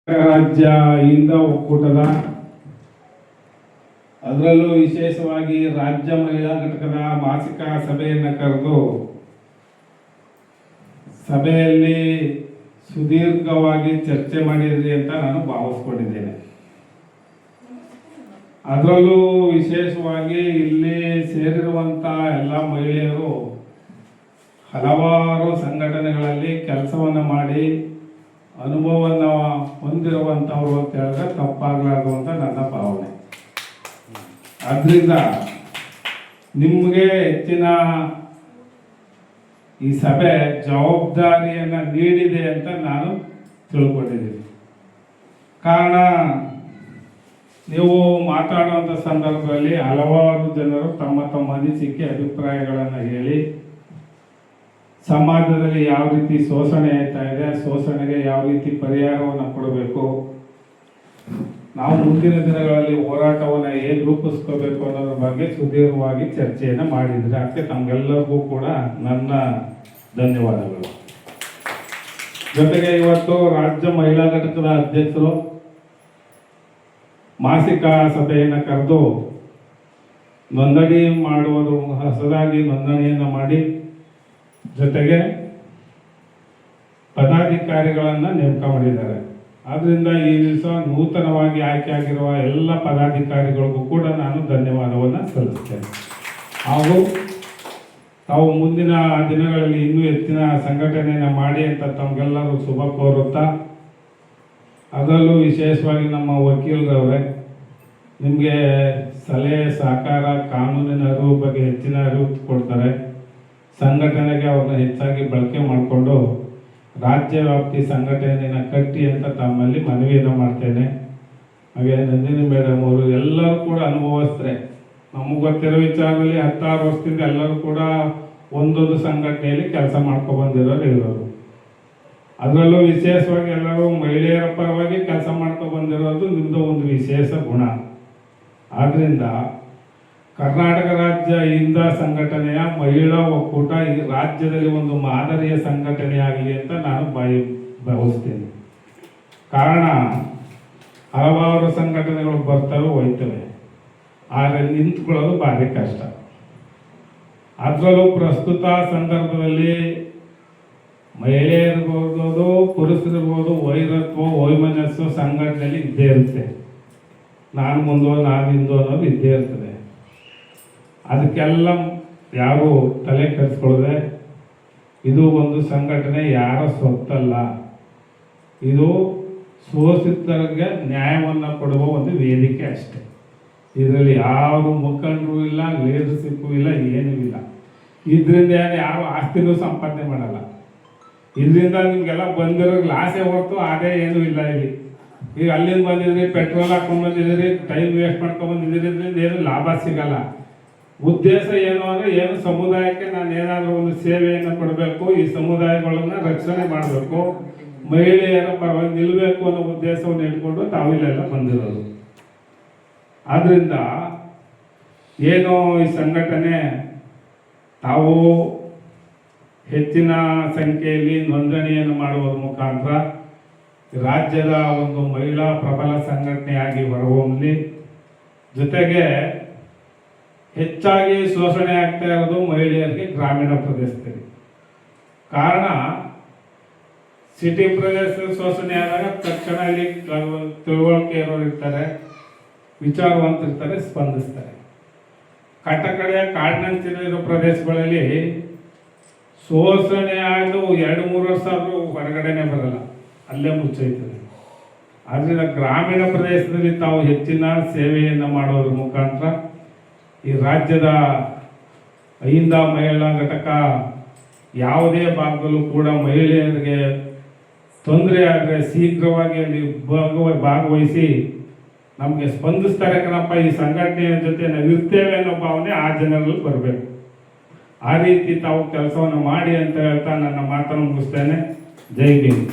ರಾಜ್ಯ ಇಂದ ಒಕ್ಕೂಟದ ಅದರಲ್ಲೂ ವಿಶೇಷವಾಗಿ ರಾಜ್ಯ ಮಹಿಳಾ ಘಟಕದ ಮಾಸಿಕ ಸಭೆಯನ್ನು ಕರೆದು ಸಭೆಯಲ್ಲಿ ಸುದೀರ್ಘವಾಗಿ ಚರ್ಚೆ ಮಾಡಿದ್ರಿ ಅಂತ ನಾನು ಭಾವಿಸ್ಕೊಂಡಿದ್ದೇನೆ. ಅದರಲ್ಲೂ ವಿಶೇಷವಾಗಿ ಇಲ್ಲಿ ಸೇರಿರುವಂಥ ಎಲ್ಲ ಮಹಿಳೆಯರು ಹಲವಾರು ಸಂಘಟನೆಗಳಲ್ಲಿ ಕೆಲಸವನ್ನು ಮಾಡಿ ಅನುಭವವನ್ನು ಹೊಂದಿರುವಂಥವ್ರು ಅಂತ ಹೇಳಿದ್ರೆ ತಪ್ಪಾಗಲಾರ್ದು ಅಂತ ನನ್ನ ಭಾವನೆ. ಆದ್ದರಿಂದ ನಿಮಗೆ ಹೆಚ್ಚಿನ ಈ ಸಭೆ ಜವಾಬ್ದಾರಿಯನ್ನು ನೀಡಿದೆ ಅಂತ ನಾನು ತಿಳ್ಕೊಂಡಿದ್ದೀನಿ. ಕಾರಣ ನೀವು ಮಾತಾಡುವಂಥ ಸಂದರ್ಭದಲ್ಲಿ ಹಲವಾರು ಜನರು ತಮ್ಮ ತಮ್ಮ ಅನಿಸಿಕೆ ಅಭಿಪ್ರಾಯಗಳನ್ನು ಹೇಳಿ ಸಮಾಜದಲ್ಲಿ ಯಾವ ರೀತಿ ಶೋಷಣೆ ಆಯ್ತಾ ಇದೆ, ಶೋಷಣೆಗೆ ಯಾವ ರೀತಿ ಪರಿಹಾರವನ್ನು ಕೊಡಬೇಕು, ನಾವು ಮುಂದಿನ ದಿನಗಳಲ್ಲಿ ಹೋರಾಟವನ್ನು ಹೇಗೆ ರೂಪಿಸ್ಕೋಬೇಕು ಅನ್ನೋದ್ರ ಬಗ್ಗೆ ಸುದೀರ್ಘವಾಗಿ ಚರ್ಚೆಯನ್ನು ಮಾಡಿದರೆ ಅದಕ್ಕೆ ತಮಗೆಲ್ಲರಿಗೂ ಕೂಡ ನನ್ನ ಧನ್ಯವಾದಗಳು. ಜೊತೆಗೆ ಇವತ್ತು ರಾಜ್ಯ ಮಹಿಳಾ ಘಟಕದ ಅಧ್ಯಕ್ಷರು ಮಾಸಿಕ ಸಭೆಯನ್ನು ಕರೆದು ನೋಂದಣಿ ಮಾಡುವುದು ಹೊಸದಾಗಿ ನೋಂದಣಿಯನ್ನು ಮಾಡಿ ಜೊತೆಗೆ ಪದಾಧಿಕಾರಿಗಳನ್ನು ನೇಮಕ ಮಾಡಿದ್ದಾರೆ. ಆದ್ದರಿಂದ ಈ ದಿವಸ ನೂತನವಾಗಿ ಆಯ್ಕೆಯಾಗಿರುವ ಎಲ್ಲ ಪದಾಧಿಕಾರಿಗಳಿಗೂ ಕೂಡ ನಾನು ಧನ್ಯವಾದವನ್ನು ಸಲ್ಲಿಸ್ತೇನೆ. ಹಾಗೂ ತಾವು ಮುಂದಿನ ದಿನಗಳಲ್ಲಿ ಇನ್ನೂ ಹೆಚ್ಚಿನ ಸಂಘಟನೆಯನ್ನು ಮಾಡಿ ಅಂತ ತಮಗೆಲ್ಲರೂ ಶುಭ ಕೋರುತ್ತಾ, ಅದರಲ್ಲೂ ವಿಶೇಷವಾಗಿ ನಮ್ಮ ವಕೀಲರವರೇ ನಿಮಗೆ ಸಲಹೆ ಸಹಕಾರ ಕಾನೂನಿನ ಅರಿವು ಬಗ್ಗೆ ಹೆಚ್ಚಿನ ಅರಿವು ಕೊಡ್ತಾರೆ. ಸಂಘಟನೆಗೆ ಅವ್ರನ್ನ ಹೆಚ್ಚಾಗಿ ಬಳಕೆ ಮಾಡಿಕೊಂಡು ರಾಜ್ಯ ವ್ಯಾಪ್ತಿ ಸಂಘಟನೆಯನ್ನು ಕಟ್ಟಿ ಅಂತ ತಮ್ಮಲ್ಲಿ ಮನವಿಯನ್ನು ಮಾಡ್ತೇನೆ. ಹಾಗೆ ನಂದಿನಿ ಮೇಡಮ್ ಅವರು ಎಲ್ಲರೂ ಕೂಡ ಅನುಭವಿಸ್ತಾರೆ. ನಮಗೆ ಗೊತ್ತಿರೋ ವಿಚಾರದಲ್ಲಿ 16 ವರ್ಷದಿಂದ ಎಲ್ಲರೂ ಕೂಡ ಒಂದೊಂದು ಸಂಘಟನೆಯಲ್ಲಿ ಕೆಲಸ ಮಾಡ್ಕೊಂಡು ಬಂದಿರೋರು ಇರೋರು. ಅದರಲ್ಲೂ ವಿಶೇಷವಾಗಿ ಎಲ್ಲರೂ ಮಹಿಳೆಯರ ಪರವಾಗಿ ಕೆಲಸ ಮಾಡ್ಕೊಂಡು ಬಂದಿರೋದು ನಿಮ್ಮದು ಒಂದು ವಿಶೇಷ ಗುಣ. ಆದ್ದರಿಂದ ಕರ್ನಾಟಕ ರಾಜ್ಯ ಹಿಂದ ಸಂಘಟನೆಯ ಮಹಿಳಾ ಒಕ್ಕೂಟ ಈ ರಾಜ್ಯದಲ್ಲಿ ಒಂದು ಮಾದರಿಯ ಸಂಘಟನೆಯಾಗಲಿ ಅಂತ ನಾನು ಭಾವಿಸ್ತೇನೆ. ಕಾರಣ ಹಲವಾರು ಸಂಘಟನೆಗಳು ಬರ್ತವೆ ಹೋಯ್ತವೆ, ಆದರೆ ನಿಂತ್ಕೊಳ್ಳೋದು ಭಾರಿ ಕಷ್ಟ. ಅದರಲ್ಲೂ ಪ್ರಸ್ತುತ ಸಂದರ್ಭದಲ್ಲಿ ಮಹಿಳೆಯರಿರ್ಬೋದು ಪುರುಷರಿರ್ಬೋದು ವೈರತ್ವ ವೈಮನಸ್ಸು ಸಂಘಟನೆಯಲ್ಲಿ ಇದ್ದೇ ಇರುತ್ತೆ. ನಾನು ಮುಂದೋ ನಾನು ಹಿಂದೋ ಅನ್ನೋದು ಇದ್ದೇ ಇರ್ತದೆ. ಅದಕ್ಕೆಲ್ಲ ಯಾರು ತಲೆ ಕೆಡಿಸ್ಕೊಳ್ಳದೆ ಇದು ಒಂದು ಸಂಘಟನೆ ಯಾರ ಸ್ವತ್ತಲ್ಲ, ಇದು ಶೋಷಿತರಿಗೆ ನ್ಯಾಯವನ್ನು ಕೊಡುವ ಒಂದು ವೇದಿಕೆ ಅಷ್ಟೆ. ಇದರಲ್ಲಿ ಯಾರು ಮುಖಂಡರು ಇಲ್ಲ, ಲೀಡರ್ಶಿಪ್ಪು ಇಲ್ಲ, ಏನೂ ಇಲ್ಲ. ಇದರಿಂದ ಯಾರು ಆಸ್ತಿನೂ ಸಂಪಾದನೆ ಮಾಡಲ್ಲ. ಇದರಿಂದ ನಿಮಗೆಲ್ಲ ಬಂದಿರೋ ಲಾಸೇ ಹೊರತು ಅದೇ ಏನೂ ಇಲ್ಲ. ಇಲ್ಲಿ ಈಗ ಅಲ್ಲಿಂದ ಬಂದಿದ್ರಿ, ಪೆಟ್ರೋಲ್ ಹಾಕೊಂಡು ಬಂದಿದ್ದೀರಿ, ಟೈಮ್ ವೇಸ್ಟ್ ಮಾಡ್ಕೊಂಡು ಬಂದಿದ್ದೀರಿ, ಇದರಿಂದ ಏನು ಲಾಭ ಸಿಗಲ್ಲ. ಉದ್ದೇಶ ಏನು ಅಂದರೆ ಏನು ಸಮುದಾಯಕ್ಕೆ ನಾನು ಏನಾದರೂ ಒಂದು ಸೇವೆಯನ್ನು ಕೊಡಬೇಕು, ಈ ಸಮುದಾಯಗಳನ್ನು ರಕ್ಷಣೆ ಮಾಡಬೇಕು, ಮಹಿಳೆಯರ ಪರವಾಗಿ ನಿಲ್ಲಬೇಕು ಅನ್ನೋ ಉದ್ದೇಶವನ್ನು ಇಟ್ಕೊಂಡು ತಾವಿಲ್ಲೆಲ್ಲ ಬಂದಿರೋದು. ಆದ್ದರಿಂದ ಏನು ಈ ಸಂಘಟನೆ ತಾವು ಹೆಚ್ಚಿನ ಸಂಖ್ಯೆಯಲ್ಲಿ ನೋಂದಣಿಯನ್ನು ಮಾಡುವುದರ ಮುಖಾಂತರ ರಾಜ್ಯದ ಒಂದು ಮಹಿಳಾ ಪ್ರಬಲ ಸಂಘಟನೆಯಾಗಿ ಹೊರಹೊಮ್ಮಲಿ. ಜೊತೆಗೆ ಹೆಚ್ಚಾಗಿ ಶೋಷಣೆ ಆಗ್ತಾ ಇರೋದು ಮಹಿಳೆಯರಿಗೆ ಗ್ರಾಮೀಣ ಪ್ರದೇಶದಲ್ಲಿ. ಕಾರಣ ಸಿಟಿ ಪ್ರದೇಶದಲ್ಲಿ ಶೋಷಣೆ ಆದಾಗ ತಕ್ಷಣ ಇಲ್ಲಿ ತಿಳುವಳಿಕೆ ಇರೋರು ಇರ್ತಾರೆ, ವಿಚಾರವಂತರಿರ್ತಾರೆ, ಸ್ಪಂದಿಸ್ತಾರೆ. ಕಟ್ಟಕಡೆಯ ಕಾಡಿನಂಚಿನ ಪ್ರದೇಶಗಳಲ್ಲಿ ಶೋಷಣೆ ಆದರೂ 2-3 ವರ್ಷ ಆದರೂ ಹೊರಗಡೆನೆ ಬರಲ್ಲ, ಅಲ್ಲೇ ಮುಚ್ಚೈತದೆ. ಆದ್ದರಿಂದ ಗ್ರಾಮೀಣ ಪ್ರದೇಶದಲ್ಲಿ ತಾವು ಹೆಚ್ಚಿನ ಸೇವೆಯನ್ನು ಮಾಡೋದ್ರ ಮುಖಾಂತರ ಈ ರಾಜ್ಯದ ಹಿಂದ ಮಹಿಳಾ ಘಟಕ ಯಾವುದೇ ಭಾಗದಲ್ಲೂ ಕೂಡ ಮಹಿಳೆಯರಿಗೆ ತೊಂದರೆ ಆದರೆ ಶೀಘ್ರವಾಗಿ ಅಲ್ಲಿ ಭಾಗವಹಿಸಿ ನಮಗೆ ಸ್ಪಂದಿಸ್ತಾರೆ ಕಣಪ್ಪ, ಈ ಸಂಘಟನೆಯ ಜೊತೆ ನಾವು ಇರ್ತೇವೆ ಅನ್ನೋ ಭಾವನೆ ಆ ಜನರಲ್ಲಿ ಬರಬೇಕು. ಆ ರೀತಿ ತಾವು ಕೆಲಸವನ್ನು ಮಾಡಿ ಅಂತ ಹೇಳ್ತಾ ನನ್ನ ಮಾತನ್ನು ಮುಗಿಸ್ತೇನೆ. ಜೈ ಭೀಮ್.